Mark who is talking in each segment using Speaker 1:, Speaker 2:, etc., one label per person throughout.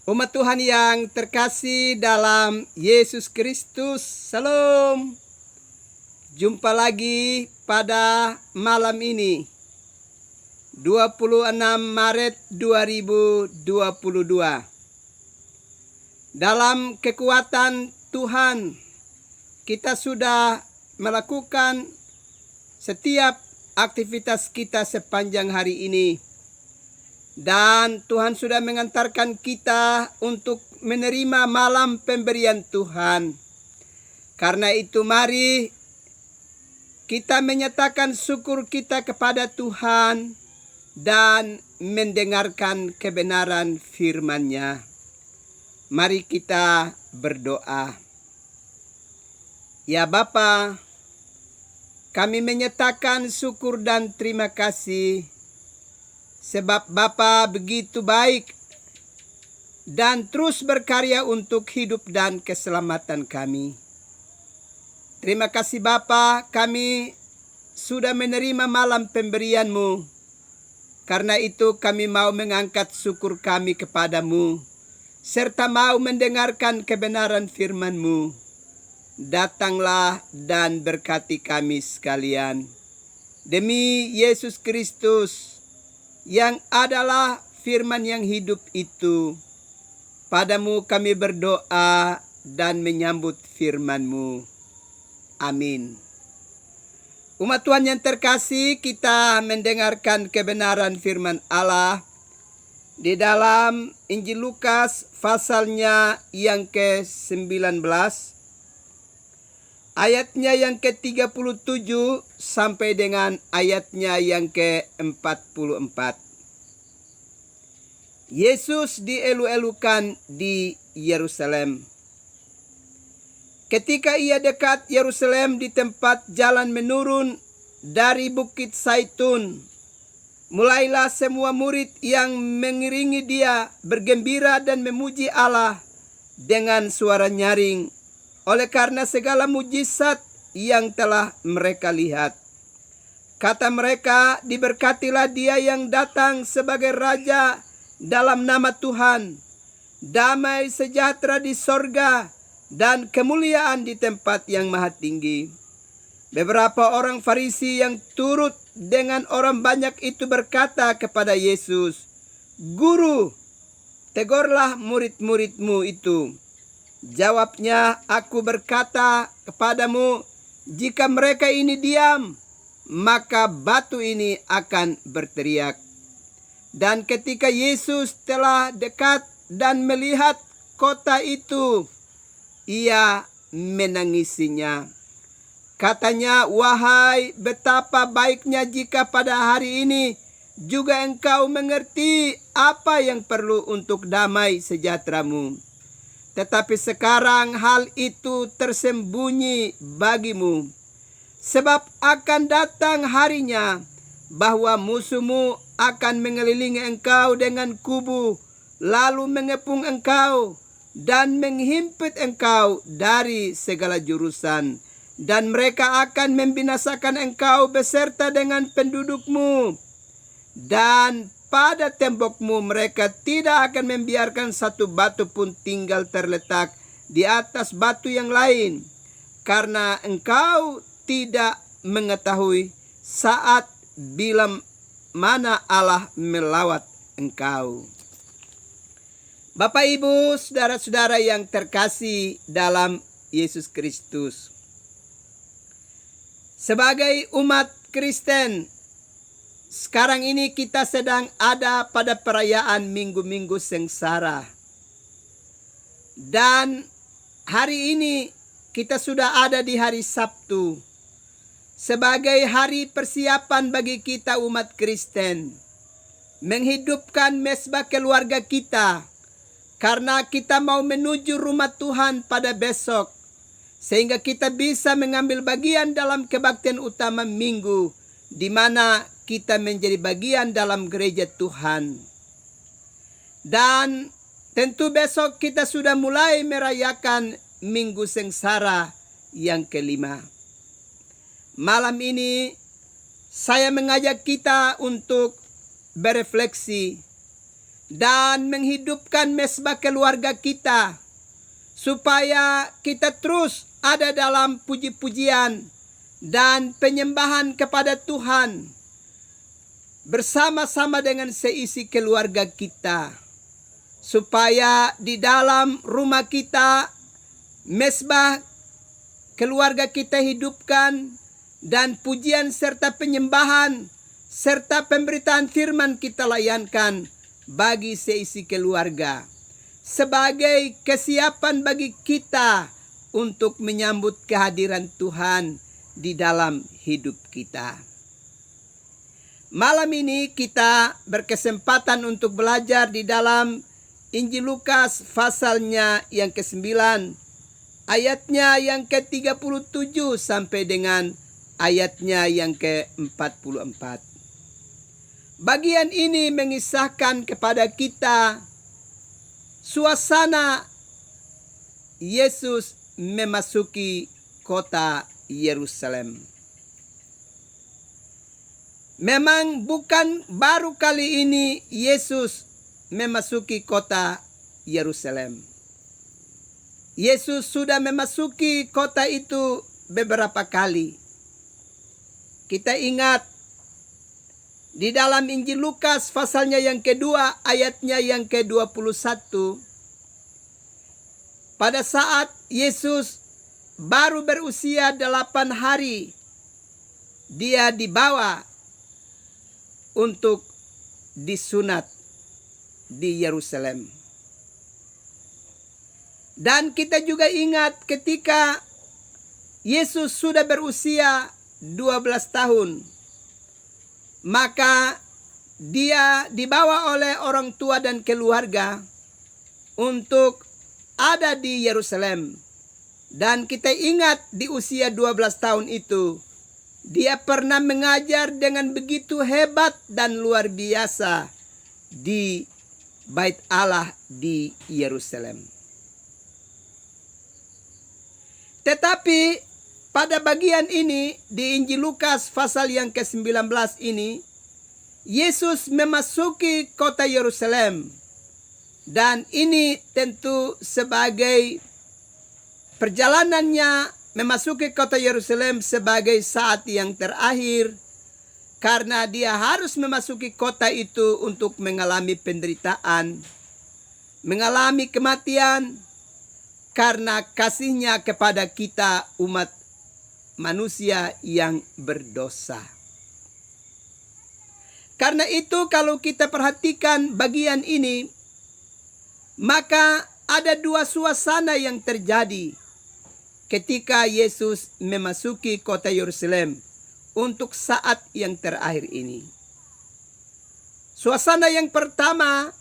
Speaker 1: Umat Tuhan yang terkasih dalam Yesus Kristus, Salam. Jumpa lagi pada malam ini, 26 Maret 2022. Dalam kekuatan Tuhan, kita sudah melakukan setiap aktivitas kita sepanjang hari ini. Dan Tuhan sudah mengantarkan kita untuk menerima malam pemberian Tuhan. Karena itu mari kita menyatakan syukur kita kepada Tuhan dan mendengarkan kebenaran firman-Nya. Mari kita berdoa. Ya Bapa, kami menyatakan syukur dan terima kasih sebab Bapa begitu baik dan terus berkarya untuk hidup dan keselamatan kami. Terima kasih Bapa, kami sudah menerima malam pemberian-Mu. Karena itu kami mau mengangkat syukur kami kepadamu, serta mau mendengarkan kebenaran firman-Mu. Datanglah dan berkati kami sekalian. Demi Yesus Kristus, yang adalah firman yang hidup itu. Padamu kami berdoa dan menyambut firman-Mu. Amin. Umat Tuhan yang terkasih, kita mendengarkan kebenaran firman Allah di dalam Injil Lukas pasalnya yang ke-19. Ayatnya yang ke-37 sampai dengan ayatnya yang ke-44. Yesus dielu-elukan di Yerusalem. Ketika ia dekat Yerusalem di tempat jalan menurun dari Bukit Zaitun, mulailah semua murid yang mengiringi dia bergembira dan memuji Allah dengan suara nyaring, oleh karena segala mujizat yang telah mereka lihat. Kata mereka, diberkatilah dia yang datang sebagai Raja dalam nama Tuhan. Damai sejahtera di sorga dan kemuliaan di tempat yang maha tinggi. Beberapa orang Farisi yang turut dengan orang banyak itu berkata kepada Yesus, "Guru, tegurlah murid-muridmu itu." Jawabnya, "Aku berkata kepadamu, jika mereka ini diam, maka batu ini akan berteriak." Dan ketika Yesus telah dekat dan melihat kota itu, ia menangisinya. Katanya, "Wahai, betapa baiknya jika pada hari ini juga engkau mengerti apa yang perlu untuk damai sejahteramu. Tetapi sekarang hal itu tersembunyi bagimu. Sebab akan datang harinya bahwa musuhmu akan mengelilingi engkau dengan kubu, lalu mengepung engkau dan menghimpit engkau dari segala jurusan. Dan mereka akan membinasakan engkau beserta dengan pendudukmu. Dan pada tembokmu mereka tidak akan membiarkan satu batu pun tinggal terletak di atas batu yang lain. Karena engkau tidak mengetahui saat bila mana Allah melawat engkau." Bapak, Ibu, saudara-saudara yang terkasih dalam Yesus Kristus. Sebagai umat Kristen, sekarang ini kita sedang ada pada perayaan Minggu-Minggu Sengsara. Dan hari ini kita sudah ada di hari Sabtu. Sebagai hari persiapan bagi kita umat Kristen. Menghidupkan mezbah keluarga kita. Karena kita mau menuju rumah Tuhan pada besok. Sehingga kita bisa mengambil bagian dalam kebaktian utama Minggu, di mana kita menjadi bagian dalam gereja Tuhan. Dan tentu besok kita sudah mulai merayakan Minggu Sengsara yang kelima. Malam ini saya mengajak kita untuk berefleksi dan menghidupkan mesbah keluarga kita, supaya kita terus ada dalam puji-pujian dan penyembahan kepada Tuhan bersama-sama dengan seisi keluarga kita, supaya di dalam rumah kita mesbah keluarga kita hidupkan, dan pujian serta penyembahan serta pemberitaan firman kita layankan bagi seisi keluarga, sebagai kesiapan bagi kita untuk menyambut kehadiran Tuhan di dalam hidup kita. Malam ini kita berkesempatan untuk belajar di dalam Injil Lukas pasalnya yang ke-9, ayatnya yang ke-37 sampai dengan ayatnya yang ke-44. Bagian ini mengisahkan kepada kita suasana Yesus memasuki kota Yerusalem. Memang bukan baru kali ini Yesus memasuki kota Yerusalem. Yesus sudah memasuki kota itu beberapa kali. Kita ingat di dalam Injil Lukas pasalnya yang kedua, ayatnya yang ke-21. Pada saat Yesus baru berusia 8 hari, dia dibawa untuk disunat di Yerusalem. Dan kita juga ingat ketika Yesus sudah berusia 12 tahun, maka dia dibawa oleh orang tua dan keluarga untuk ada di Yerusalem. Dan kita ingat di usia 12 tahun itu, dia pernah mengajar dengan begitu hebat dan luar biasa di Bait Allah di Yerusalem. Tetapi pada bagian ini di Injil Lukas pasal yang ke-19 ini, Yesus memasuki kota Yerusalem. Dan ini tentu sebagai perjalanannya memasuki kota Yerusalem sebagai saat yang terakhir, karena dia harus memasuki kota itu untuk mengalami penderitaan, mengalami kematian, karena kasihnya kepada kita umat manusia yang berdosa. Karena itu kalau kita perhatikan bagian ini, maka ada dua suasana yang terjadi ketika Yesus memasuki kota Yerusalem untuk saat yang terakhir ini. Suasana yang pertama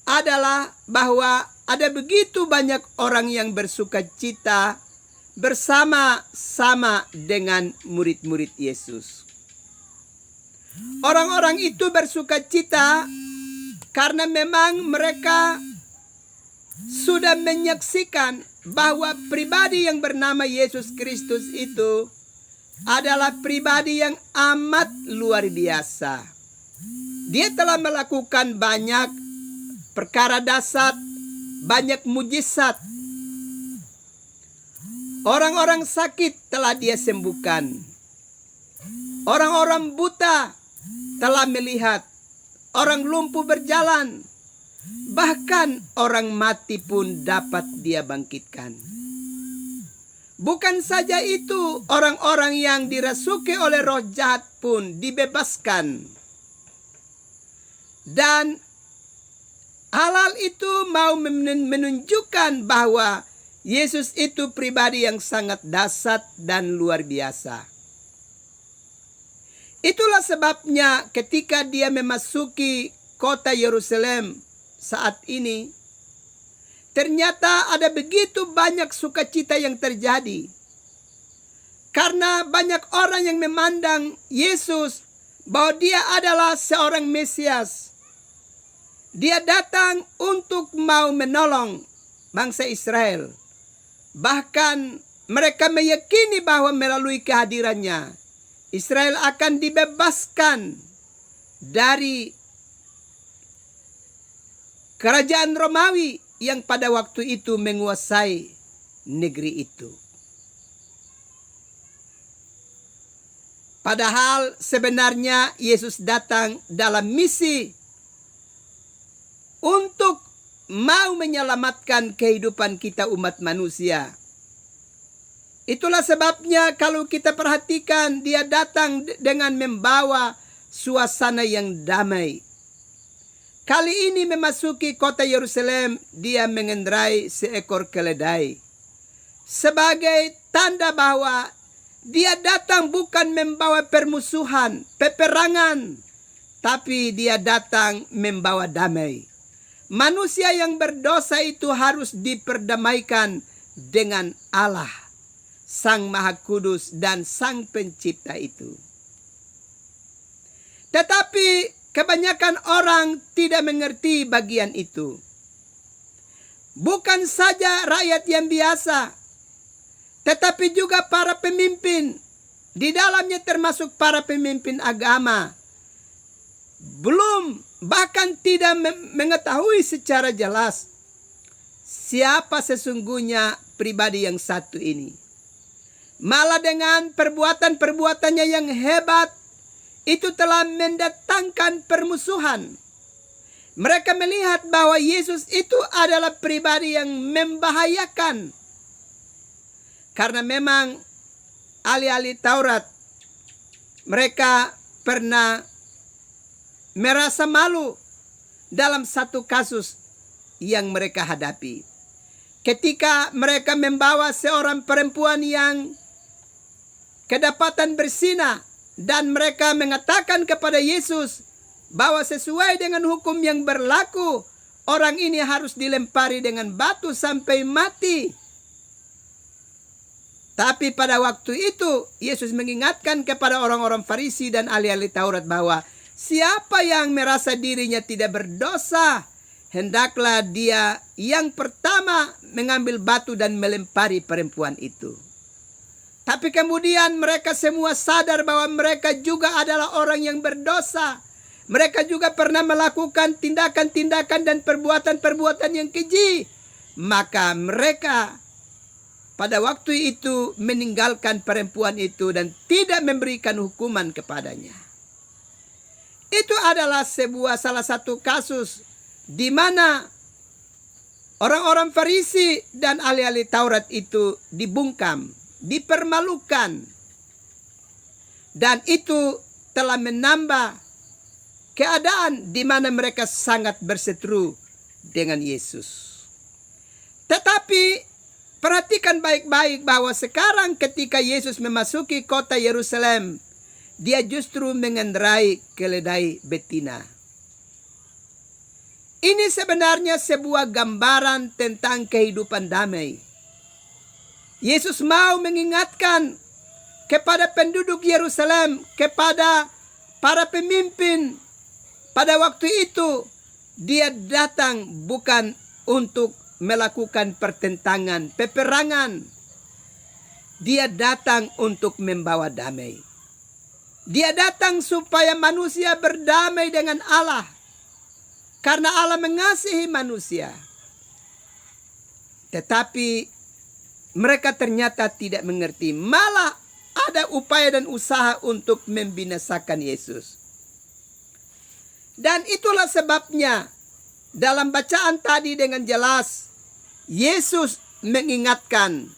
Speaker 1: adalah bahwa ada begitu banyak orang yang bersuka cita bersama-sama dengan murid-murid Yesus. Orang-orang itu bersuka cita karena memang mereka sudah menyaksikan bahwa pribadi yang bernama Yesus Kristus itu adalah pribadi yang amat luar biasa. Dia telah melakukan banyak perkara dahsyat, banyak mujizat. Orang-orang sakit telah dia sembuhkan. Orang-orang buta telah melihat. Orang lumpuh berjalan. Bahkan orang mati pun dapat dia bangkitkan. Bukan saja itu, orang-orang yang dirasuki oleh roh jahat pun dibebaskan. Dan hal itu mau menunjukkan bahwa Yesus itu pribadi yang sangat dahsyat dan luar biasa. Itulah sebabnya ketika dia memasuki kota Yerusalem saat ini, ternyata ada begitu banyak sukacita yang terjadi. Karena banyak orang yang memandang Yesus bahwa dia adalah seorang Mesias. Dia datang untuk mau menolong bangsa Israel. Bahkan mereka meyakini bahwa melalui kehadirannya, Israel akan dibebaskan dari kerajaan Romawi yang pada waktu itu menguasai negeri itu. Padahal sebenarnya Yesus datang dalam misi untuk mau menyelamatkan kehidupan kita umat manusia. Itulah sebabnya kalau kita perhatikan, dia datang dengan membawa suasana yang damai. Kali ini memasuki kota Yerusalem, dia mengendarai seekor keledai. Sebagai tanda bahwa dia datang bukan membawa permusuhan, peperangan, tapi dia datang membawa damai. Manusia yang berdosa itu harus diperdamaikan dengan Allah, Sang Maha Kudus dan Sang Pencipta itu. Tetapi kebanyakan orang tidak mengerti bagian itu. Bukan saja rakyat yang biasa, tetapi juga para pemimpin, di dalamnya termasuk para pemimpin agama, belum bahkan tidak mengetahui secara jelas siapa sesungguhnya pribadi yang satu ini. Malah dengan perbuatan-perbuatannya yang hebat, itu telah mendatangkan permusuhan. Mereka melihat bahwa Yesus itu adalah pribadi yang membahayakan. Karena memang ahli-ahli Taurat, mereka pernah merasa malu dalam satu kasus yang mereka hadapi. Ketika mereka membawa seorang perempuan yang kedapatan berzina, dan mereka mengatakan kepada Yesus bahwa sesuai dengan hukum yang berlaku, orang ini harus dilempari dengan batu sampai mati. Tapi pada waktu itu Yesus mengingatkan kepada orang-orang Farisi dan ahli-ahli Taurat bahwa siapa yang merasa dirinya tidak berdosa, hendaklah dia yang pertama mengambil batu dan melempari perempuan itu. Tapi kemudian mereka semua sadar bahwa mereka juga adalah orang yang berdosa. Mereka juga pernah melakukan tindakan-tindakan dan perbuatan-perbuatan yang keji. Maka mereka pada waktu itu meninggalkan perempuan itu dan tidak memberikan hukuman kepadanya. Itu adalah salah satu kasus di mana orang-orang Farisi dan ahli-ahli Taurat itu dibungkam, dipermalukan. Dan itu telah menambah keadaan di mana mereka sangat berseteru dengan Yesus. Tetapi perhatikan baik-baik bahwa sekarang ketika Yesus memasuki kota Yerusalem, dia justru mengendarai keledai betina. Ini sebenarnya sebuah gambaran tentang kehidupan damai. Yesus mau mengingatkan kepada penduduk Yerusalem, kepada para pemimpin pada waktu itu, dia datang bukan untuk melakukan pertentangan, peperangan. Dia datang untuk membawa damai. Dia datang supaya manusia berdamai dengan Allah. Karena Allah mengasihi manusia. Tetapi mereka ternyata tidak mengerti. Malah ada upaya dan usaha untuk membinasakan Yesus. Dan itulah sebabnya dalam bacaan tadi dengan jelas Yesus mengingatkan,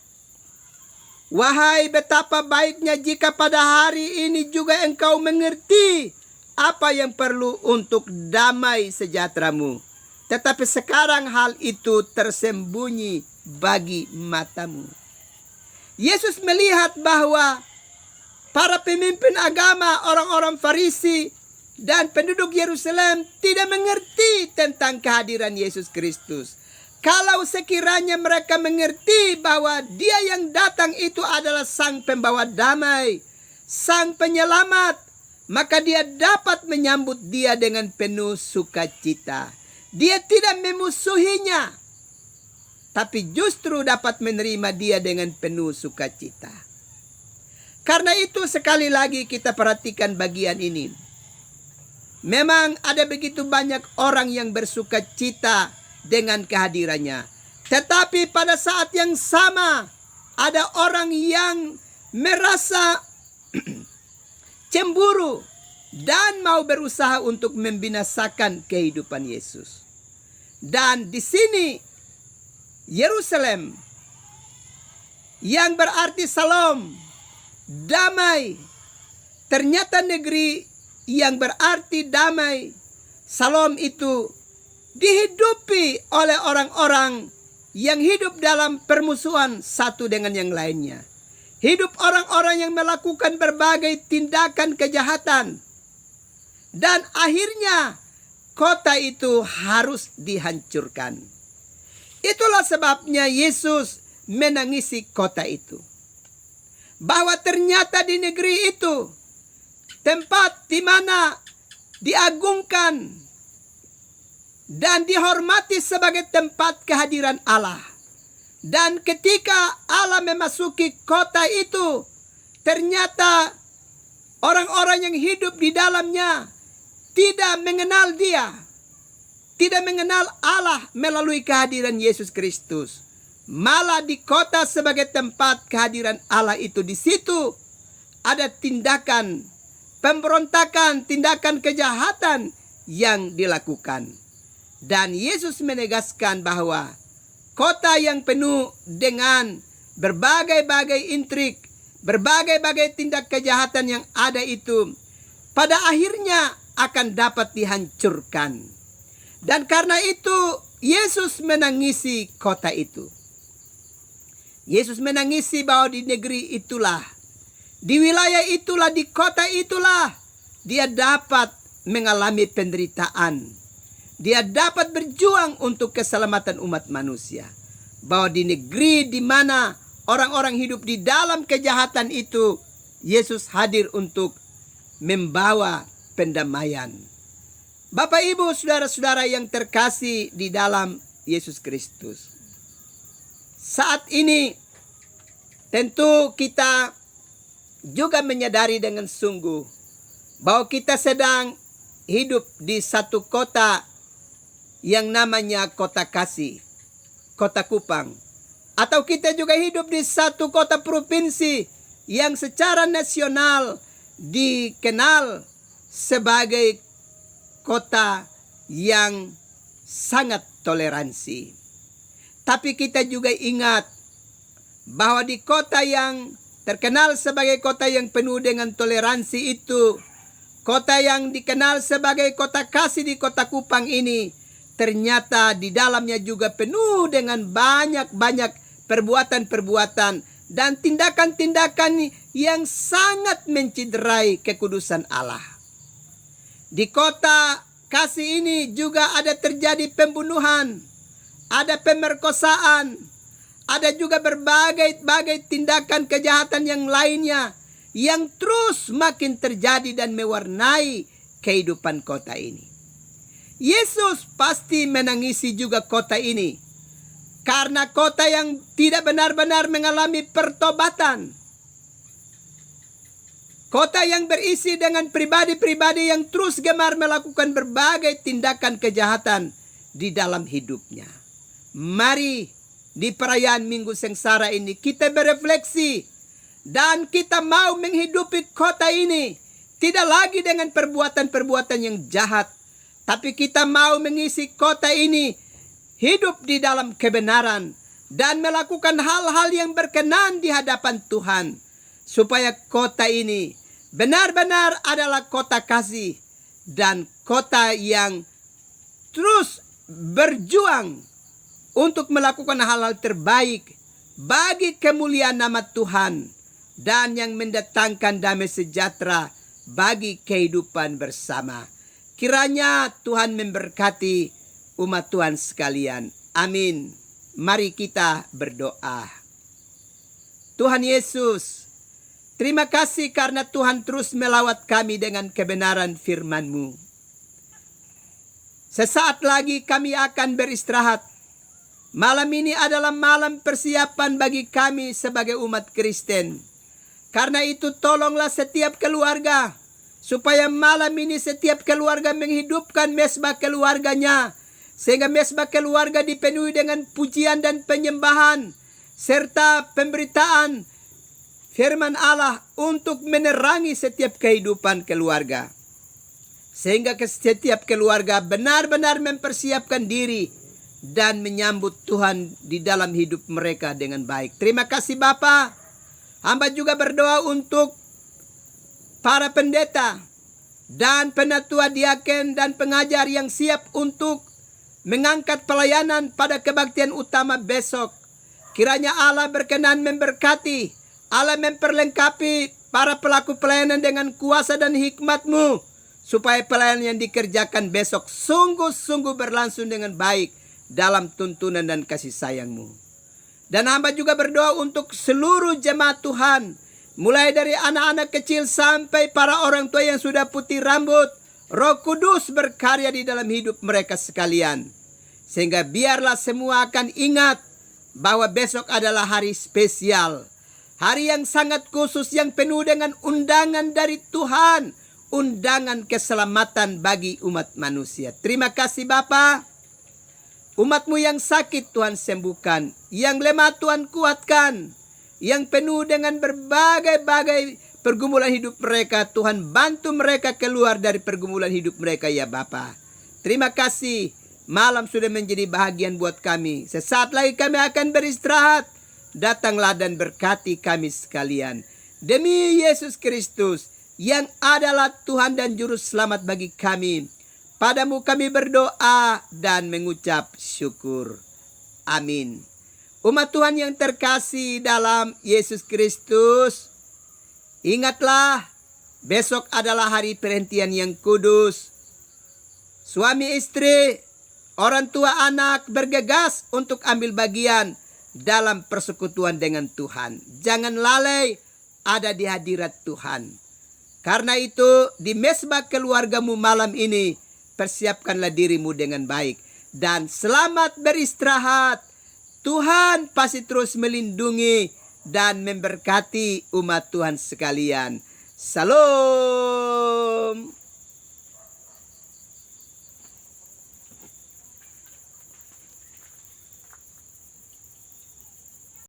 Speaker 1: wahai betapa baiknya jika pada hari ini juga engkau mengerti apa yang perlu untuk damai sejahteramu. Tetapi sekarang hal itu tersembunyi bagi matamu. Yesus melihat bahwa para pemimpin agama, orang-orang Farisi dan penduduk Yerusalem tidak mengerti tentang kehadiran Yesus Kristus. Kalau sekiranya mereka mengerti bahwa dia yang datang itu adalah Sang Pembawa Damai, Sang Penyelamat, maka dia dapat menyambut dia dengan penuh sukacita. Dia tidak memusuhinya, tapi justru dapat menerima dia dengan penuh sukacita. Karena itu sekali lagi kita perhatikan bagian ini. Memang ada begitu banyak orang yang bersuka cita dengan kehadirannya. Tetapi pada saat yang sama, ada orang yang merasa cemburu dan mau berusaha untuk membinasakan kehidupan Yesus. Dan di sini Yerusalem yang berarti Shalom, damai, ternyata negeri yang berarti damai, Shalom itu dihidupi oleh orang-orang yang hidup dalam permusuhan satu dengan yang lainnya. Hidup orang-orang yang melakukan berbagai tindakan kejahatan. Dan akhirnya kota itu harus dihancurkan. Itulah sebabnya Yesus menangisi kota itu. Bahwa ternyata di negeri itu, tempat di mana diagungkan dan dihormati sebagai tempat kehadiran Allah. Dan ketika Allah memasuki kota itu, ternyata orang-orang yang hidup di dalamnya tidak mengenal Dia, tidak mengenal Allah melalui kehadiran Yesus Kristus. Malah di kota sebagai tempat kehadiran Allah itu, di situ ada tindakan pemberontakan, tindakan kejahatan yang dilakukan. Dan Yesus menegaskan bahwa kota yang penuh dengan berbagai-bagai intrik, berbagai-bagai tindak kejahatan yang ada itu, pada akhirnya akan dapat dihancurkan. Dan karena itu Yesus menangisi kota itu. Yesus menangisi bahwa di negeri itulah, di wilayah itulah, di kota itulah Dia dapat mengalami penderitaan. Dia dapat berjuang untuk keselamatan umat manusia. Bahwa di negeri di mana orang-orang hidup di dalam kejahatan itu, Yesus hadir untuk membawa pendamaian. Bapak, Ibu, saudara-saudara yang terkasih di dalam Yesus Kristus. Saat ini tentu kita juga menyadari dengan sungguh bahwa kita sedang hidup di satu kota yang namanya kota kasih, kota Kupang. Atau kita juga hidup di satu kota provinsi yang secara nasional dikenal sebagai kota yang sangat toleransi. Tapi kita juga ingat bahwa di kota yang terkenal sebagai kota yang penuh dengan toleransi itu, kota yang dikenal sebagai kota kasih di kota Kupang ini, ternyata di dalamnya juga penuh dengan banyak-banyak perbuatan-perbuatan dan tindakan-tindakan yang sangat menciderai kekudusan Allah. Di kota kasih ini juga ada terjadi pembunuhan, ada pemerkosaan, ada juga berbagai tindakan kejahatan yang lainnya yang terus makin terjadi dan mewarnai kehidupan kota ini. Yesus pasti menangisi juga kota ini, karena kota yang tidak benar-benar mengalami pertobatan, kota yang berisi dengan pribadi-pribadi yang terus gemar melakukan berbagai tindakan kejahatan di dalam hidupnya. Mari di perayaan Minggu Sengsara ini kita berefleksi dan kita mau menghidupi kota ini tidak lagi dengan perbuatan-perbuatan yang jahat, tapi kita mau mengisi kota ini hidup di dalam kebenaran dan melakukan hal-hal yang berkenan di hadapan Tuhan, supaya kota ini benar-benar adalah kota kasih dan kota yang terus berjuang untuk melakukan hal-hal terbaik bagi kemuliaan nama Tuhan dan yang mendatangkan damai sejahtera bagi kehidupan bersama. Kiranya Tuhan memberkati umat Tuhan sekalian. Amin. Mari kita berdoa. Tuhan Yesus, terima kasih karena Tuhan terus melawat kami dengan kebenaran firman-Mu. Sesaat lagi kami akan beristirahat. Malam ini adalah malam persiapan bagi kami sebagai umat Kristen. Karena itu tolonglah setiap keluarga, supaya malam ini setiap keluarga menghidupkan mesbah keluarganya, sehingga mesbah keluarga dipenuhi dengan pujian dan penyembahan, serta pemberitaan firman Allah untuk menerangi setiap kehidupan keluarga. Sehingga setiap keluarga benar-benar mempersiapkan diri dan menyambut Tuhan di dalam hidup mereka dengan baik. Terima kasih Bapa. Hamba juga berdoa untuk para pendeta dan penatua diaken dan pengajar yang siap untuk mengangkat pelayanan pada kebaktian utama besok. Kiranya Allah berkenan memberkati, Allah memperlengkapi para pelaku pelayanan dengan kuasa dan hikmat-Mu, supaya pelayanan yang dikerjakan besok sungguh-sungguh berlangsung dengan baik dalam tuntunan dan kasih sayang-Mu. Dan hamba juga berdoa untuk seluruh jemaat Tuhan, mulai dari anak-anak kecil sampai para orang tua yang sudah putih rambut. Roh Kudus berkarya di dalam hidup mereka sekalian, sehingga biarlah semua akan ingat bahwa besok adalah hari spesial, hari yang sangat khusus yang penuh dengan undangan dari Tuhan, undangan keselamatan bagi umat manusia. Terima kasih Bapa. Umat-Mu yang sakit Tuhan sembuhkan, yang lemah Tuhan kuatkan, yang penuh dengan berbagai-bagai pergumulan hidup mereka, Tuhan bantu mereka keluar dari pergumulan hidup mereka ya Bapa. Terima kasih, malam sudah menjadi bahagian buat kami. Sesaat lagi kami akan beristirahat. Datanglah dan berkati kami sekalian. Demi Yesus Kristus yang adalah Tuhan dan Juru Selamat bagi kami, padamu kami berdoa dan mengucap syukur. Amin. Umat Tuhan yang terkasih dalam Yesus Kristus, ingatlah besok adalah hari perhentian yang kudus. Suami istri, orang tua anak bergegas untuk ambil bagian dalam persekutuan dengan Tuhan. Jangan lalai ada di hadirat Tuhan. Karena itu di mesbah keluargamu malam ini, persiapkanlah dirimu dengan baik. Dan selamat beristirahat. Tuhan pasti terus melindungi dan memberkati umat Tuhan sekalian. Salam.